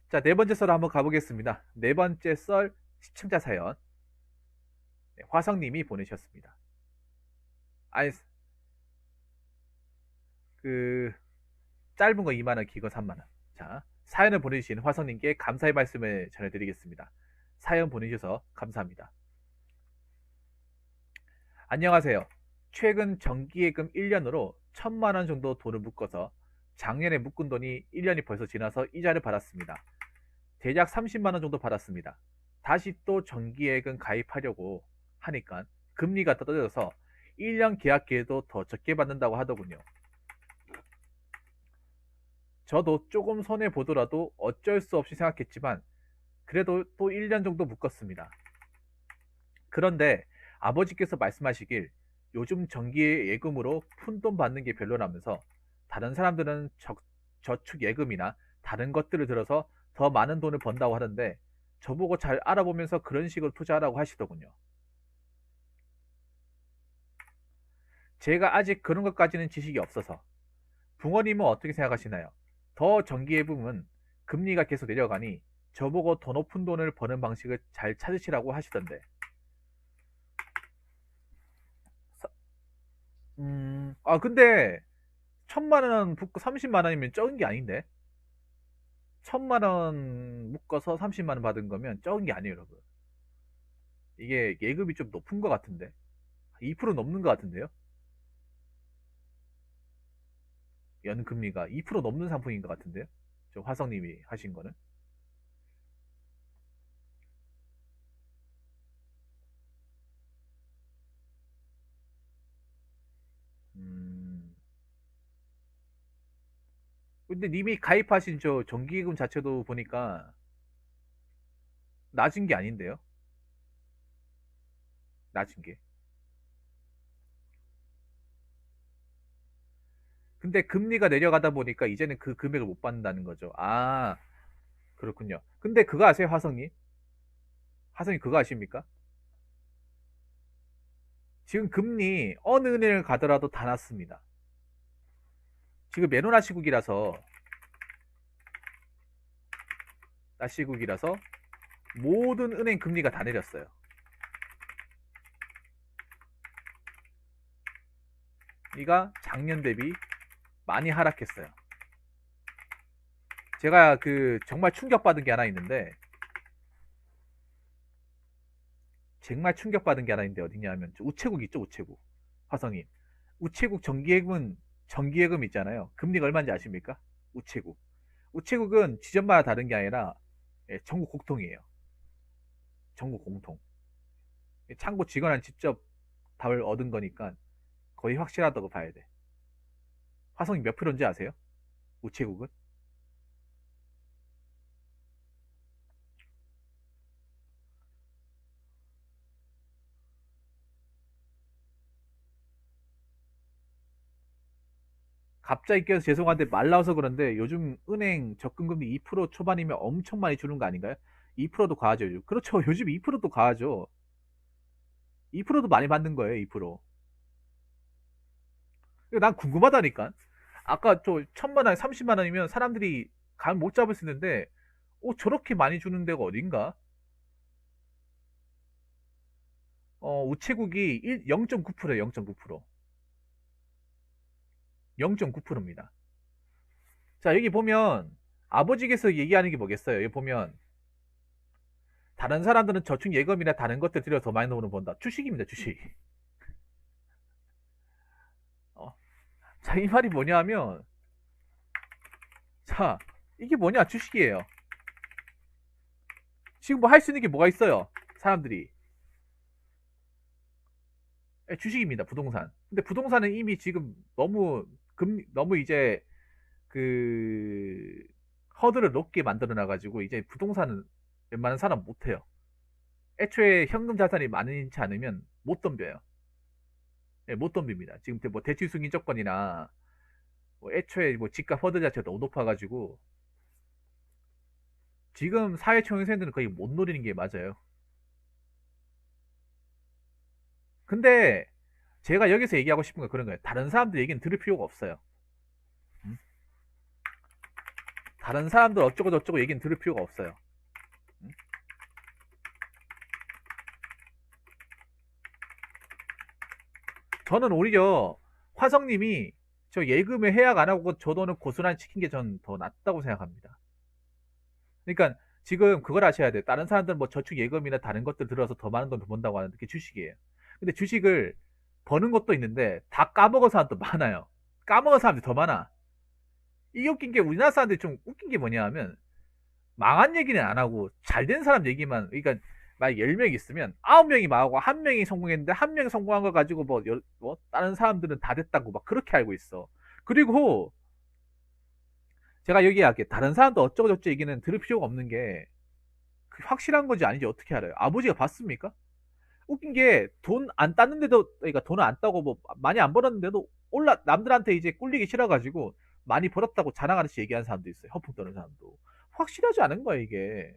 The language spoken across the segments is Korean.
자, 네 번째 썰 한번 가보겠습니다. 네 번째 썰 시청자 사연. 네, 화성님이 보내셨습니다. 아니, 그, 짧은 거 2만원, 긴 거 3만원. 자, 사연을 보내주신 화성님께 감사의 말씀을 전해드리겠습니다. 사연 보내주셔서 감사합니다. 안녕하세요. 최근 정기예금 1년으로 1,000만원 정도 돈을 묶어서 작년에 묶은 돈이 1년이 벌써 지나서 이자를 받았습니다. 대략 30만원 정도 받았습니다. 다시 또 정기예금 가입하려고 하니까 금리가 떨어져서 1년 계약기에도 더 적게 받는다고 하더군요. 저도 조금 손해보더라도 어쩔 수 없이 생각했지만 그래도 또 1년 정도 묶었습니다. 그런데 아버지께서 말씀하시길 요즘 정기예금으로 푼돈 받는 게 별로라면서 다른 사람들은 저축예금이나 다른 것들을 들어서 더 많은 돈을 번다고 하는데 저보고 잘 알아보면서 그런 식으로 투자하라고 하시더군요. 제가 아직 그런 것까지는 지식이 없어서 부모님은 어떻게 생각하시나요? 더 정기예금은 금리가 계속 내려가니 저보고 더 높은 돈을 버는 방식을 잘 찾으시라고 하시던데 근데 1,000만원 붙고 30만원이면 적은 게 아닌데 1,000만원 묶어서 30만원 받은 거면 적은 게 아니에요, 여러분. 이게 예금이 좀 높은 것 같은데 2% 넘는 것 같은데요. 연금리가 2% 넘는 상품인 것 같은데요. 저 화성님이 하신 거는. 음, 근데 님이 가입하신 저 정기예금 자체도 보니까 낮은 게 아닌데요. 낮은 게. 근데 금리가 내려가다 보니까 이제는 그 금액을 못 받는다는 거죠. 아, 그렇군요. 근데 그거 아세요, 화성님? 화성님 그거 아십니까? 지금 금리 어느 은행을 가더라도 다 낮습니다. 지금 메로나 시국이라서 모든 은행 금리가 다 내렸어요. 이가 작년 대비 많이 하락했어요. 제가 그 정말 충격받은 게 하나 있는데 어디냐 하면 우체국 있죠, 우체국. 화성이 우체국 정기예금 있잖아요. 금리가 얼마인지 아십니까? 우체국은 지점마다 다른 게 아니라 전국 공통이에요. 전국 공통. 창고 직원한 직접 답을 얻은 거니까 거의 확실하다고 봐야 돼. 화성이 몇 프로인지 아세요? 우체국은? 갑자기 껴서 죄송한데 말 나와서 그런데 요즘 은행 적금금리 2% 초반이면 엄청 많이 주는 거 아닌가요? 2%도 과하죠. 요즘. 그렇죠. 요즘 2%도 과하죠. 2%도 많이 받는 거예요. 2%. 난 궁금하다니까. 아까 저 1,000만 원, 30만 원이면 사람들이 감 못 잡을 수 있는데 저렇게 많이 주는 데가 어딘가? 우체국이 0.9%예요. 0.9%. 0.9%입니다. 자, 여기 보면 아버지께서 얘기하는 게 뭐겠어요? 여기 보면 다른 사람들은 저축 예금이나 다른 것들 들여 더 많이 돈을 번다. 주식입니다, 주식. 어, 자, 이 말이 뭐냐면, 자, 이게 뭐냐, 주식이에요. 지금 뭐 할 수 있는 게 뭐가 있어요? 사람들이. 주식입니다, 부동산. 근데 부동산은 이미 지금 너무 이제 그, 허들을 높게 만들어 놔가지고, 이제 부동산은 웬만한 사람 못해요. 애초에 현금 자산이 많지 않으면 못 덤벼요. 못 덤빕니다. 지금 뭐 대출 승인 조건이나 뭐 애초에 뭐 집값 허들 자체가 너무 높아가지고 지금 사회초년생들은 거의 못 노리는 게 맞아요. 근데 제가 여기서 얘기하고 싶은 건 그런 거예요. 다른 사람들 얘기는 들을 필요가 없어요. 음? 다른 사람들 어쩌고 저쩌고 얘기는 들을 필요가 없어요. 응? 저는 오히려 화성님이 저 예금에 해약 안 하고 저 돈을 고스란히 지킨 게 전 더 낫다고 생각합니다. 그러니까 지금 그걸 아셔야 돼요. 다른 사람들은 뭐 저축 예금이나 다른 것들 들어서 더 많은 돈 번다고 하는데 그게 주식이에요. 근데 주식을 버는 것도 있는데 다 까먹은 사람도 많아요. 까먹은 사람들이 더 많아. 이게 웃긴 게 우리나라 사람들이 좀 웃긴 게 뭐냐 하면 망한 얘기는 안 하고 잘 된 사람 얘기만, 그러니까 만약 10명 있으면 9명이 망하고 1명이 성공했는데 1명이 성공한 거 가지고 뭐 다른 사람들은 다 됐다고 막 그렇게 알고 있어. 그리고 제가 여기 할게, 다른 사람도 어쩌고저쩌고 얘기는 들을 필요가 없는 게 확실한 건지 아닌지 어떻게 알아요? 아버지가 봤습니까? 웃긴 게 돈 안 땄는데도, 그러니까 돈을 안 따고 뭐 많이 안 벌었는데도 올라 남들한테 이제 꿀리기 싫어가지고 많이 벌었다고 자랑하듯이 얘기하는 사람도 있어요. 허풍 떠는 사람도. 확실하지 않은 거야 이게.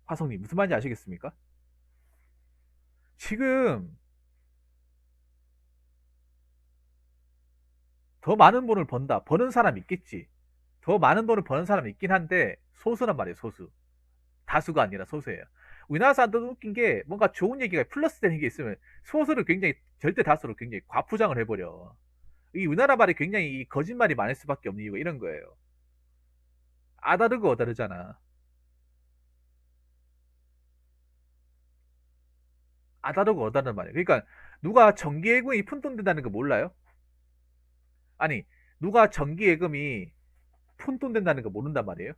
화성님 무슨 말인지 아시겠습니까? 지금 더 많은 돈을 번다, 버는 사람 있겠지. 더 많은 돈을 버는 사람 있긴 한데 소수란 말이에요. 소수. 다수가 아니라 소수예요. 우리나라 사람들은 웃긴 게 뭔가 좋은 얘기가 플러스 되는 게 있으면 소수를 굉장히, 절대 다수로 굉장히 과포장을 해버려. 이 우리나라 말이 굉장히 이 거짓말이 많을 수밖에 없는 이유가 이런 거예요. 아다르고 어다르잖아. 아다르고 어다르는 말이에요. 그러니까 누가 정기예금이 푼돈 된다는 거 몰라요? 아니, 누가 정기예금이 푼돈 된다는 거 모른단 말이에요?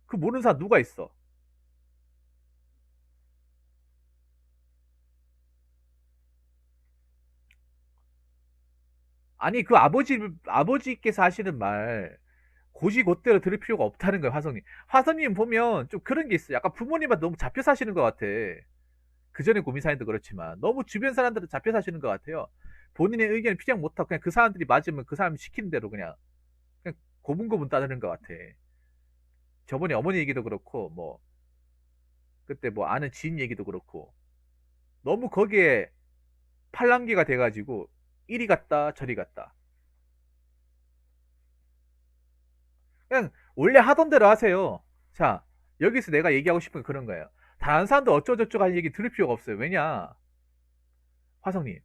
그 모르는 사람 누가 있어? 아니, 그 아버지께서 하시는 말 고지곧대로 들을 필요가 없다는 거예요, 화성님. 화성님 보면 좀 그런 게 있어요. 약간 부모님한테 너무 잡혀 사시는 것 같아. 그 전에 고민사님도 그렇지만 너무 주변 사람들은 잡혀 사시는 것 같아요. 본인의 의견을 피력 못하고 그냥 그 사람들이 맞으면 그 사람이 시키는 대로 그냥 고분고분 따르는 것 같아. 저번에 어머니 얘기도 그렇고 뭐 그때 뭐 아는 지인 얘기도 그렇고 너무 거기에 팔랑귀가 돼가지고 이리 갔다 저리 갔다. 그냥 원래 하던 대로 하세요. 자, 여기서 내가 얘기하고 싶은 게 그런 거예요. 다른 사람도 어쩌고저쩌고 할 얘기 들을 필요가 없어요. 왜냐? 화성님,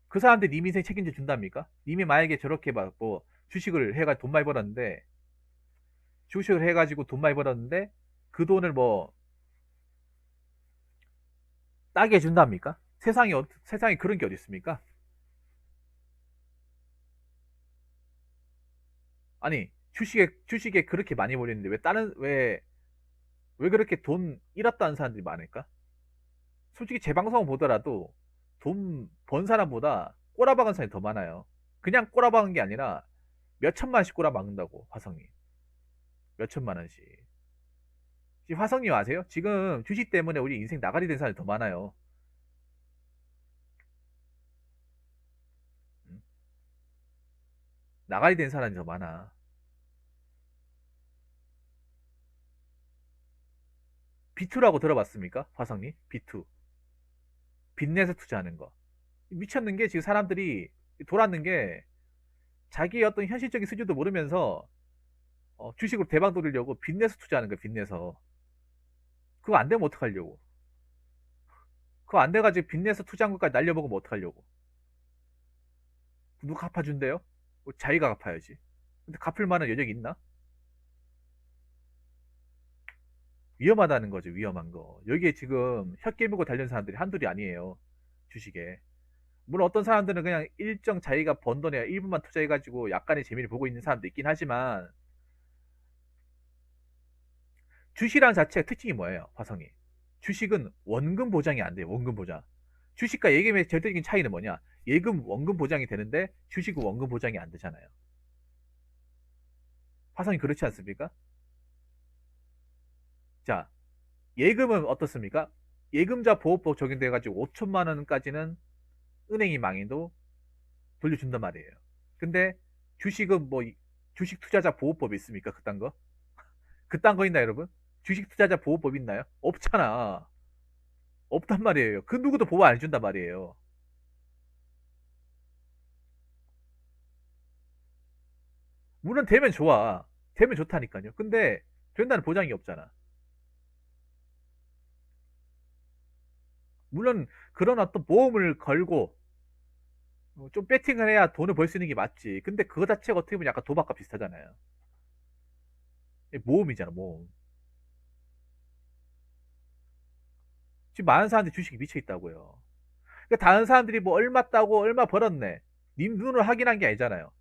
그 사람들 님 인생 책임져 준답니까? 님이 만약에 저렇게 막 뭐 주식을 해가 돈 많이 벌었는데, 주식을 해가지고 돈 많이 벌었는데 그 돈을 뭐 따게 해준답니까? 세상에 그런 게 어디 있습니까? 아니, 주식에 그렇게 많이 벌리는데 왜 그렇게 돈 잃었다는 사람들이 많을까? 솔직히 제 방송 보더라도 돈 번 사람보다 꼬라박은 사람이 더 많아요. 그냥 꼬라박은 게 아니라 몇 천만 원씩 꼬라박는다고, 화성님. 몇 천만 원씩. 지금 화성님 아세요? 지금 주식 때문에 우리 인생 나가리 된 사람이 더 많아요. 음? 나가리 된 사람이 더 많아. 비투라고 들어봤습니까? 화성님? 비투. 빚내서 투자하는 거. 미쳤는 게 지금 사람들이 돌았는 게 자기의 어떤 현실적인 수준도 모르면서 주식으로 대박 돌리려고 빚내서 투자하는 거야, 빚내서. 그거 안 되면 어떡하려고. 그거 안 돼가지고 빚내서 투자한 것까지 날려먹으면 어떡하려고. 누가 갚아준대요? 뭐 자기가 갚아야지. 근데 갚을 만한 여력이 있나? 위험하다는 거죠, 위험한 거. 여기에 지금 혀 깨물고 달린 사람들이 한둘이 아니에요, 주식에. 물론 어떤 사람들은 그냥 일정 자기가 번 돈에 일부만 투자해가지고 약간의 재미를 보고 있는 사람도 있긴 하지만, 주식이라는 자체의 특징이 뭐예요, 화성이? 주식은 원금 보장이 안 돼요, 원금 보장. 주식과 예금의 절대적인 차이는 뭐냐? 예금 원금 보장이 되는데 주식은 원금 보장이 안 되잖아요. 화성이 그렇지 않습니까? 자, 예금은 어떻습니까? 예금자 보호법 적용돼가지고 5천만 원까지는 은행이 망해도 돌려준단 말이에요. 근데 주식은 뭐 주식 투자자 보호법이 있습니까? 그딴 거? 그딴 거 있나 여러분? 주식 투자자 보호법 있나요? 없잖아. 없단 말이에요. 그 누구도 보호 안 해준단 말이에요. 물론 되면 좋아. 되면 좋다니까요. 근데 된다는 보장이 없잖아. 물론 그런 어떤 보험을 걸고 좀 배팅을 해야 돈을 벌 수 있는 게 맞지. 근데 그거 자체가 어떻게 보면 약간 도박과 비슷하잖아요. 모험이잖아, 모험. 지금 많은 사람들이 주식에 미쳐 있다고요. 그러니까 다른 사람들이 뭐 얼마 따고 얼마 벌었네. 님 눈으로 확인한 게 아니잖아요.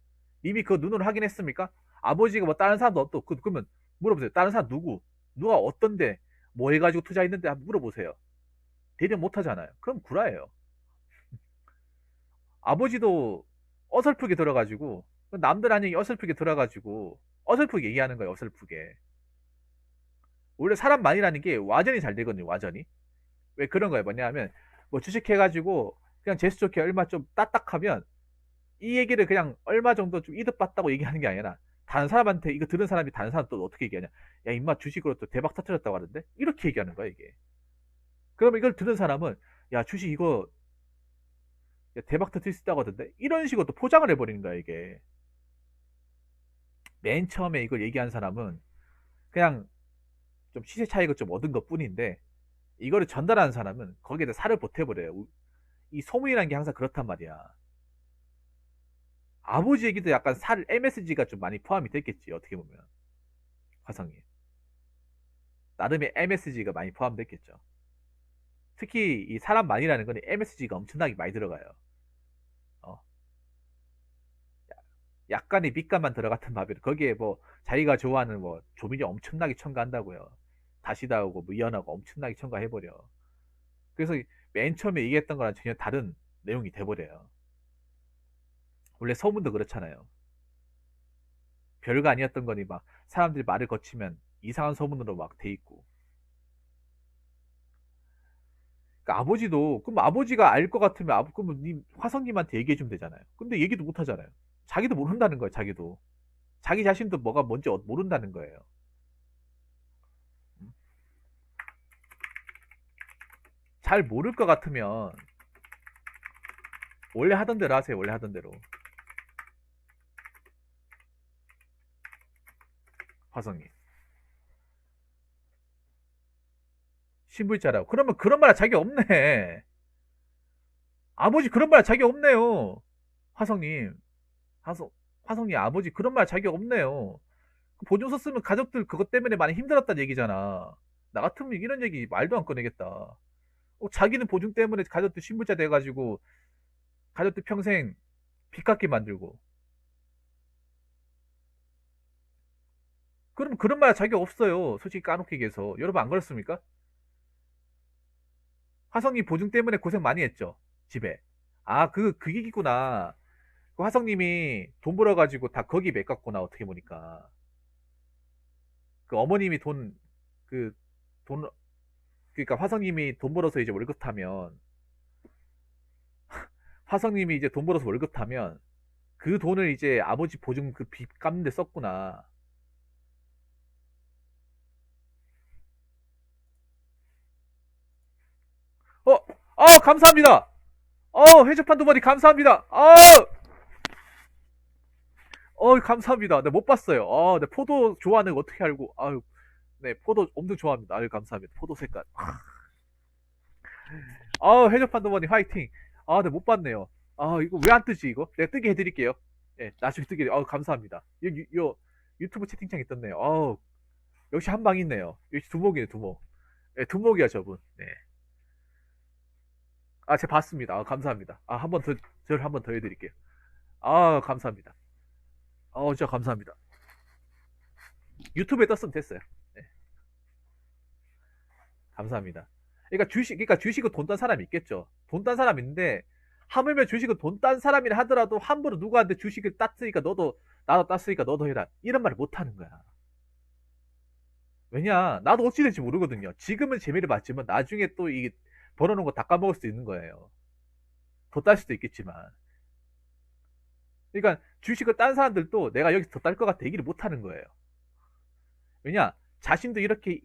님이 그거 눈으로 확인했습니까? 아버지가 뭐 다른 사람도 없고 그러면 물어보세요. 다른 사람 누구? 누가 어떤데 뭐 해가지고 투자했는데 한번 물어보세요. 대답 못 하잖아요. 그럼 구라예요. 아버지도 어설프게 들어가지고 남들 아닌 어설프게 들어가지고 어설프게 얘기하는 거예요. 어설프게. 원래 사람 많이라는 게 와전이 잘 되거든요. 와전이. 왜 그런 거예요? 뭐냐면 뭐 주식해가지고 그냥 재수 좋게 얼마 좀 따딱하면 이 얘기를 그냥 얼마 정도 좀 이득 봤다고 얘기하는 게 아니라 다른 사람한테 이거 들은 사람이 다른 사람 또 어떻게 얘기하냐? 야 임마 주식으로 또 대박 터뜨렸다고 하는데 이렇게 얘기하는 거야 이게. 그러면 이걸 들은 사람은 야 주식 이거 대박 터뜨릴 수 있다고 하던데 이런 식으로 또 포장을 해버리는 거야 이게. 맨 처음에 이걸 얘기한 사람은 그냥 좀 시세 차익을 좀 얻은 것 뿐인데 이거를 전달하는 사람은 거기에다 살을 보태버려요. 이 소문이라는 게 항상 그렇단 말이야. 아버지 얘기도 약간 살 MSG가 좀 많이 포함이 됐겠지 어떻게 보면 화성이 나름의 MSG가 많이 포함됐겠죠. 특히 이 사람 많이라는 건 MSG가 엄청나게 많이 들어가요. 어, 약간의 밑간만 들어갔던 밥이라 거기에 뭐 자기가 좋아하는 뭐 조미료 엄청나게 첨가한다고요. 다시다하고 뭐 이연하고 엄청나게 첨가해버려. 그래서 맨 처음에 얘기했던 거랑 전혀 다른 내용이 돼버려요. 원래 소문도 그렇잖아요. 별거 아니었던 거니 막 사람들이 말을 거치면 이상한 소문으로 막 돼 있고. 그러니까 아버지도 그럼 아버지가 알 것 같으면 그러면 화성님한테 얘기해 주면 되잖아요. 근데 얘기도 못 하잖아요. 자기도 모른다는 거예요. 자기도 자기 자신도 뭐가 뭔지 모른다는 거예요. 잘 모를 것 같으면 원래 하던 대로 하세요. 원래 하던 대로. 화성님 신불자라고. 그러면 그런 말 할 자격 없네. 아버지 그런 말 할 자격 없네요. 화성님 화성 화성님 아버지 그런 말 할 자격 없네요. 보증서 쓰면 가족들 그것 때문에 많이 힘들었다는 얘기잖아. 나 같으면 이런 얘기 말도 안 꺼내겠다. 자기는 보증 때문에 가족들 신불자 돼가지고 가족들 평생 빚 갚게 만들고. 그럼 그런 말 할 자격 없어요. 솔직히 까놓게 얘기해서. 여러분 안 그렇습니까? 화성이 보증 때문에 고생 많이 했죠. 집에. 아, 그 얘기구나. 그 화성님이 돈 벌어가지고 다 거기 매갔구나. 어떻게 보니까. 그 어머님이 그, 돈, 그러니까 화성님이 돈 벌어서 이제 월급 타면, 화성님이 이제 돈 벌어서 월급 타면, 그 돈을 이제 아버지 보증 그 빚 갚는 데 썼구나. 어, 감사합니다. 해적판 두 마리 감사합니다. 감사합니다. 네, 못 봤어요. 네, 포도 좋아하는 거 어떻게 알고, 아유, 네, 포도 엄청 좋아합니다. 아유, 감사합니다. 포도 색깔. 해적판 두 마리 화이팅. 네, 못 봤네요. 이거 왜 안 뜨지, 이거? 내가 뜨게 해드릴게요. 네, 나중에 뜨게, 감사합니다. 유튜브 채팅창에 떴네요. 역시 한 방 있네요. 역시 두목이네, 두목. 네, 두목이야, 저분. 네. 제가 봤습니다. 감사합니다. 한 번 더, 저를 한 번 더 해드릴게요. 감사합니다. 진짜 감사합니다. 유튜브에 떴으면 됐어요. 네, 감사합니다. 그러니까 주식은 돈 딴 사람이 있겠죠. 돈 딴 사람 있는데, 하물며 주식은 돈 딴 사람이라 하더라도 함부로 누구한테 주식을 땄으니까 나도 땄으니까 너도 해라. 이런 말을 못 하는 거야. 왜냐, 나도 어찌 될지 모르거든요. 지금은 재미를 봤지만, 나중에 또 이 벌어놓은 거 다 까먹을 수도 있는 거예요. 더 딸 수도 있겠지만. 그러니까 주식을 딴 사람들도 내가 여기서 더 딸 것 같아 얘기를 못 하는 거예요. 왜냐, 자신도 이렇게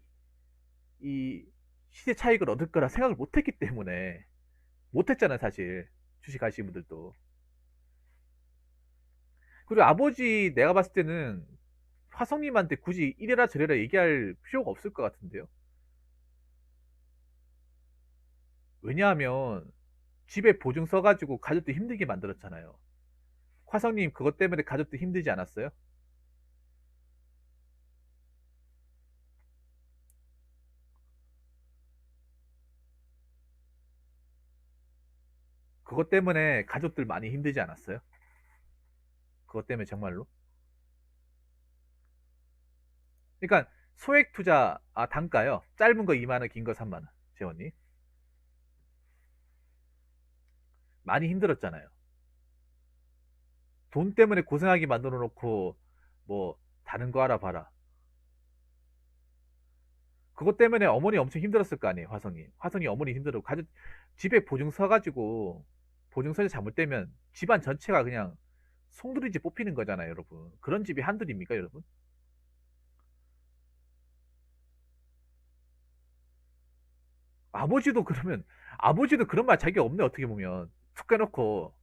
이 시세 차익을 얻을 거라 생각을 못 했기 때문에 못 했잖아요, 사실. 주식 하시는 분들도. 그리고 아버지 내가 봤을 때는 화성님한테 굳이 이래라 저래라 얘기할 필요가 없을 것 같은데요. 왜냐하면 집에 보증 써가지고 가족도 힘들게 만들었잖아요. 화성님 그것 때문에 가족도 힘들지 않았어요? 그것 때문에 가족들 많이 힘들지 않았어요? 그것 때문에 정말로? 그러니까 소액 투자 단가요. 짧은 거 2만 원, 긴 거 3만 원. 재원님 많이 힘들었잖아요. 돈 때문에 고생하게 만들어 놓고 뭐 다른 거 알아봐라. 그것 때문에 어머니 엄청 힘들었을 거 아니에요, 화성이. 화성이 어머니 힘들어. 가족 집에 보증 서가지고 보증서에 잘못되면 집안 전체가 그냥 송두리째 뽑히는 거잖아요, 여러분. 그런 집이 한둘입니까, 여러분? 아버지도 그러면 아버지도 그런 말 자기 없네 어떻게 보면 툭 까놓고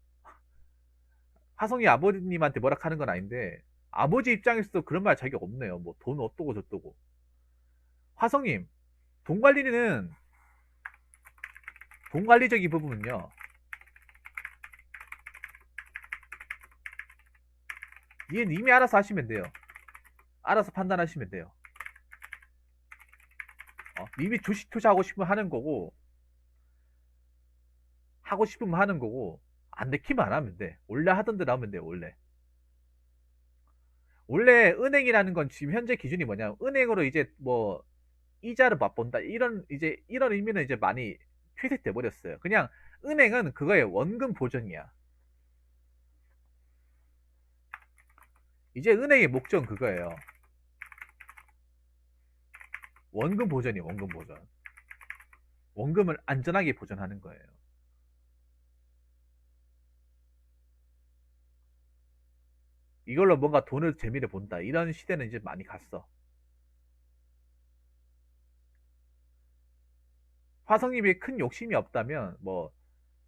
화성이 아버님한테 뭐라 하는 건 아닌데 아버지 입장에서도 그런 말 자기 없네요. 뭐 돈 어떠고 저떠고. 화성님 돈 관리는 돈 관리적인 부분은요. 얘는 이미 알아서 하시면 돼요. 알아서 판단하시면 돼요. 이미 주식 투자하고 싶으면 하는 거고 하고 싶으면 하는 거고 안 내키면 안 하면 돼. 원래 하던 대로 하면 돼요. 원래 은행이라는 건 지금 현재 기준이 뭐냐? 은행으로 이제 뭐 이자를 맛본다 이런 이제 이런 의미는 이제 많이 퇴색돼 버렸어요. 그냥 은행은 그거의 원금 보전이야. 이제 은행의 목적은 그거예요. 원금 보전이 원금 보전. 원금을 안전하게 보전하는 거예요. 이걸로 뭔가 돈을 재미를 본다. 이런 시대는 이제 많이 갔어. 화성님이 큰 욕심이 없다면 뭐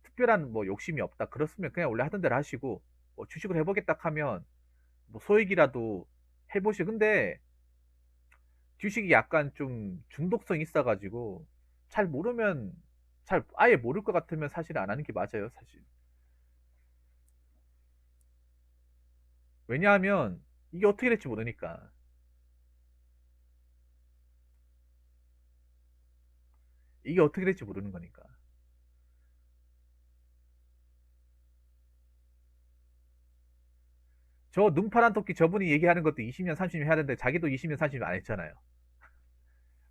특별한 뭐 욕심이 없다. 그렇으면 그냥 원래 하던 대로 하시고 뭐 주식을 해보겠다 하면 뭐 소액이라도 해보시. 근데 주식이 약간 좀 중독성이 있어가지고 잘 모르면 잘 아예 모를 것 같으면 사실 안 하는 게 맞아요, 사실. 왜냐하면 이게 어떻게 될지 모르니까. 이게 어떻게 될지 모르는 거니까. 저 눈파란 토끼 저분이 얘기하는 것도 20년 30년 해야 되는데 자기도 20년 30년 안 했잖아요.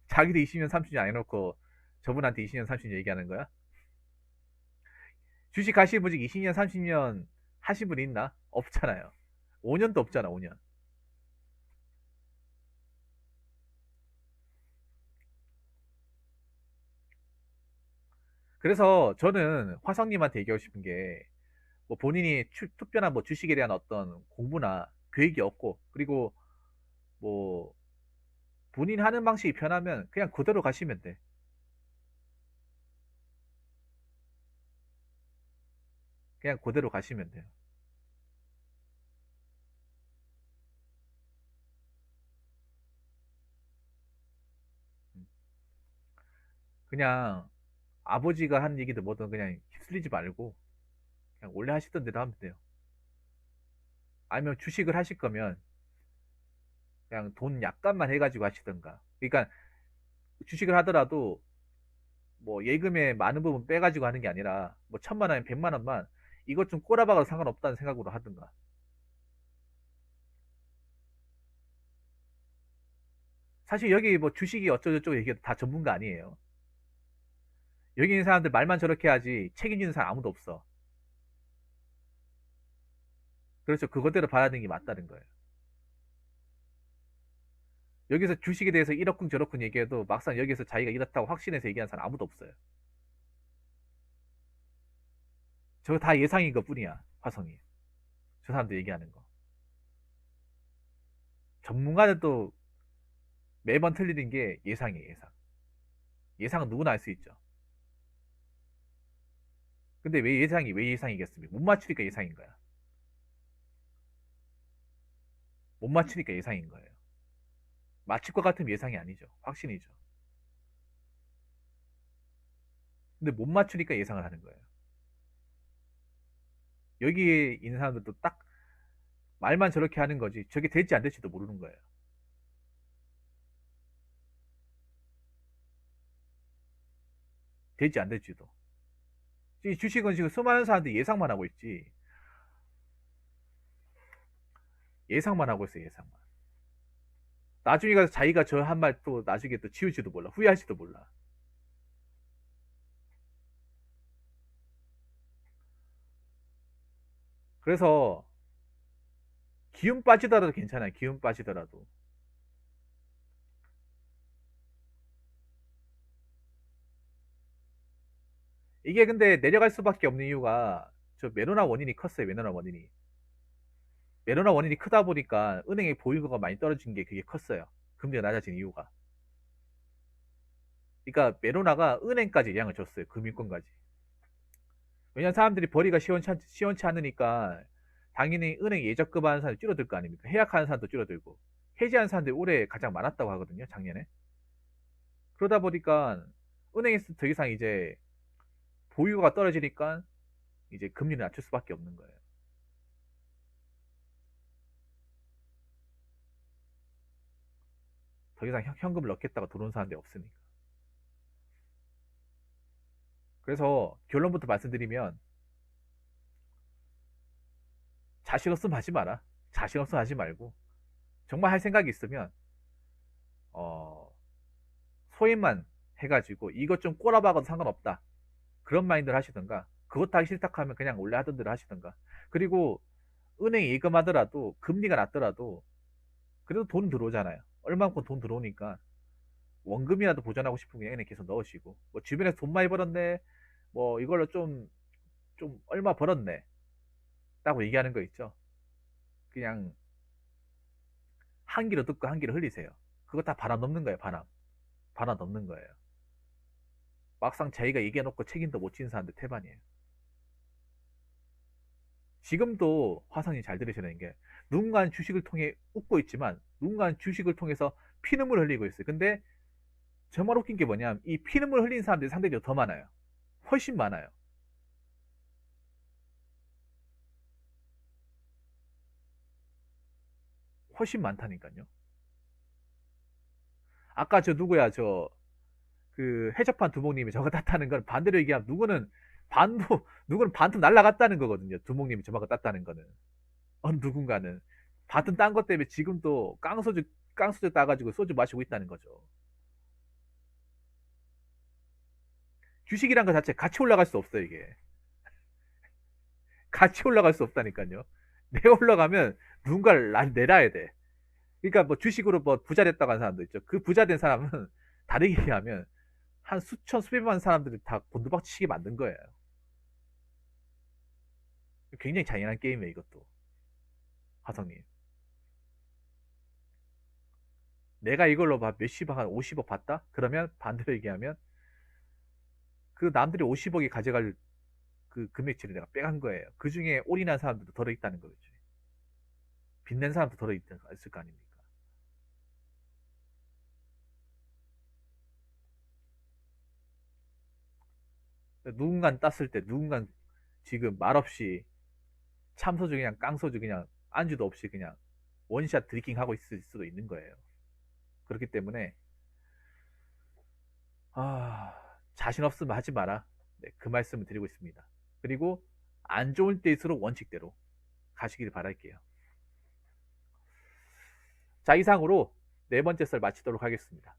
자기도 20년 30년 안 해놓고 저분한테 20년 30년 얘기하는 거야? 주식 하시는 분 중에 20년 30년 하신 분 있나? 없잖아요. 5년도 없잖아, 5년. 그래서 저는 화성님한테 얘기하고 싶은 게, 뭐 본인이 특별한 뭐 주식에 대한 어떤 공부나 계획이 없고, 그리고 뭐 본인 하는 방식이 편하면 그냥 그대로 가시면 돼. 그냥 그대로 가시면 돼요. 음. 그냥 아버지가 한 얘기도 뭐든 그냥 휩쓸리지 말고, 그냥 원래 하시던 대로 하면 돼요. 아니면 주식을 하실 거면 그냥 돈 약간만 해가지고 하시던가. 그러니까 주식을 하더라도 뭐 예금에 많은 부분 빼가지고 하는 게 아니라 뭐 1,000만 원, 100만 원만 이것 좀 꼬라박아도 상관없다는 생각으로 하든가. 사실 여기 뭐 주식이 어쩌고저쩌고 얘기해도 다 전문가 아니에요. 여기 있는 사람들 말만 저렇게 하지 책임지는 사람 아무도 없어. 그렇죠. 그것대로 봐야 되는 게 맞다는 거예요. 여기서 주식에 대해서 이러쿵 저러쿵 얘기해도 막상 여기서 자기가 이렇다고 확신해서 얘기하는 사람 아무도 없어요. 저거 다 예상인 것 뿐이야. 화성이. 저 사람들 얘기하는 거. 전문가는 또 매번 틀리는 게 예상이에요, 예상. 예상은 누구나 할 수 있죠. 근데 왜 예상이겠습니까? 못 맞추니까 예상인 거야. 못 맞추니까 예상인 거예요. 맞출 것 같으면 예상이 아니죠. 확신이죠. 근데 못 맞추니까 예상을 하는 거예요. 여기에 있는 사람들도 딱 말만 저렇게 하는 거지 저게 될지 안 될지도 모르는 거예요. 될지 안 될지도. 이 주식은 지금 수많은 사람들이 예상만 하고 있지. 예상만 하고 있어요. 예상만. 나중에 가서 자기가 저 한 말 또 나중에 또 지울지도 몰라. 후회할지도 몰라. 그래서 기운 빠지더라도 괜찮아요. 기운 빠지더라도. 이게 근데 내려갈 수밖에 없는 이유가 저 메로나 원인이 컸어요. 메로나 원인이. 메로나 원인이 크다 보니까 은행의 보유고가 많이 떨어진 게 그게 컸어요. 금리가 낮아진 이유가. 그러니까 메로나가 은행까지 영향을 줬어요. 금융권까지. 왜냐면 사람들이 벌이가 시원치 않으니까 당연히 은행 예적금 하는 사람이 줄어들 거 아닙니까? 해약하는 사람도 줄어들고 해지하는 사람들이 올해 가장 많았다고 하거든요. 작년에. 그러다 보니까 은행에서 더 이상 이제 보유가 떨어지니까 이제 금리를 낮출 수밖에 없는 거예요. 더 이상 현금을 넣겠다고 들어온 사람들이 없으니까. 그래서 결론부터 말씀드리면 자신 없으면 하지 마라. 자신 없으면 하지 말고 정말 할 생각이 있으면 어, 소액만 해가지고 이것 좀 꼬라박아도 상관없다. 그런 마인드를 하시던가 그것도 하기 싫다 하면 그냥 원래 하던 대로 하시던가. 그리고 은행에 예금하더라도 금리가 낮더라도 그래도 돈 들어오잖아요. 얼마만큼 돈 들어오니까 원금이라도 보전하고 싶으면 그냥 은행에 계속 넣으시고 뭐 주변에서 돈 많이 벌었네 뭐 이걸로 좀 얼마 벌었네 라고 얘기하는 거 있죠. 그냥 한 귀로 듣고 한 귀로 흘리세요. 그거 다 바람 넘는 거예요. 바람 넘는 거예요. 막상 자기가 얘기해놓고 책임도 못 지는 사람들 태반이에요. 지금도 화성이 잘 들으셔야 되는 게 누군가는 주식을 통해 웃고 있지만 누군가는 주식을 통해서 피눈물 흘리고 있어요. 근데 정말 웃긴 게 뭐냐면 이 피눈물 흘린 사람들이 상대적으로 더 많아요. 훨씬 많아요. 훨씬 많다니까요. 아까 저 누구야 저 그 해적판 두목님이 저거 땄다는 건 반대로 얘기하면 누구는 반틈 날라갔다는 거거든요. 두목님이 저거 땄다는 거는 누군가는 반틈 딴 것 때문에 지금도 깡소주 따가지고 소주 마시고 있다는 거죠. 주식이란 것 자체 같이 올라갈 수 없어요. 이게 같이 올라갈 수 없다니까요. 내가 올라가면 누군가를 내놔야 돼. 그러니까 뭐 주식으로 뭐 부자 됐다고 하는 사람도 있죠. 그 부자 된 사람은 다르게 얘기하면 한 수천 수백만 사람들이 다 곤두박질치게 만든 거예요. 굉장히 잔인한 게임이에요. 이것도 화성님. 내가 이걸로 몇십억 한 50억 봤다? 그러면 반대로 얘기하면 그 남들이 50억이 가져갈 그 금액치를 내가 빼간 거예요. 그 중에 올인한 사람들도 들어있다는 거겠죠. 빚낸 사람도 들어있을 거 아닙니까? 누군가 땄을 때 누군가 지금 말없이 참소주 그냥 깡소주 그냥 안주도 없이 그냥 원샷 드리킹 하고 있을 수도 있는 거예요. 그렇기 때문에 자신 없으면 하지 마라. 네, 그 말씀을 드리고 있습니다. 그리고 안 좋을 때일수록 원칙대로 가시길 바랄게요. 자, 이상으로 네 번째 썰 마치도록 하겠습니다.